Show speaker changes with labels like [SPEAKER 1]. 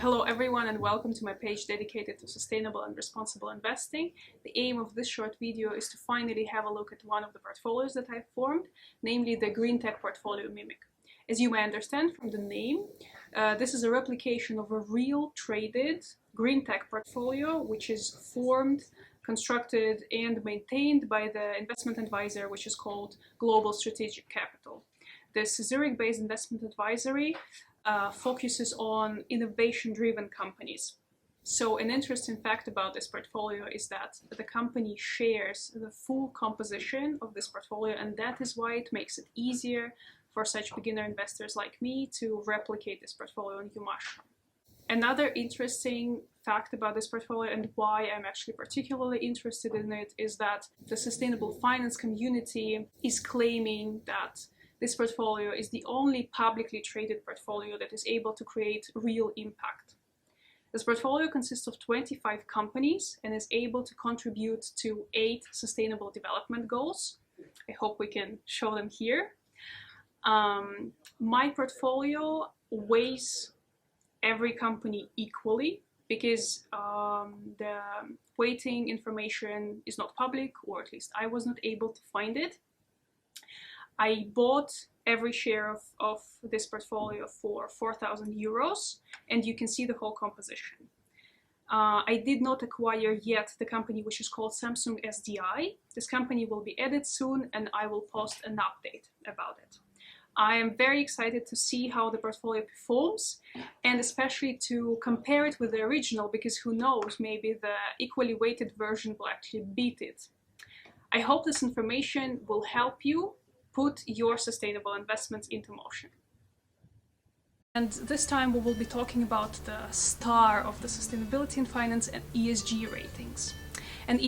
[SPEAKER 1] Hello everyone and welcome to my page dedicated to sustainable and responsible investing. The aim of this short video is to finally have a look at one of the portfolios that I've formed, namely the green tech portfolio Mimic. As you may understand from the name, this is a replication of a real traded green tech portfolio which is formed, constructed and maintained by the investment advisor which is called Global Strategic Capital. This Zurich-based investment advisory focuses on innovation-driven companies. So an interesting fact about this portfolio is that the company shares the full composition of this portfolio, and that is why it makes it easier for such beginner investors like me to replicate this portfolio on UMushroom. Another interesting fact about this portfolio and why I'm actually particularly interested in it is that the sustainable finance community is claiming that this portfolio is the only publicly traded portfolio that is able to create real impact. This portfolio consists of 25 companies and is able to contribute to 8 sustainable development goals. I hope we can show them here. My portfolio weighs every company equally because the weighting information is not public, or at least I was not able to find it. I bought every share of this portfolio for 4,000 euros, and you can see the whole composition. I did not acquire yet the company which is called Samsung SDI. This company will be added soon, and I will post an update about it. I am very excited to see how the portfolio performs, and especially to compare it with the original, because who knows, maybe the equally weighted version will actually beat it. I hope this information will help you put your sustainable investments into motion. And this time we will be talking about the star of the sustainability in finance and ESG ratings.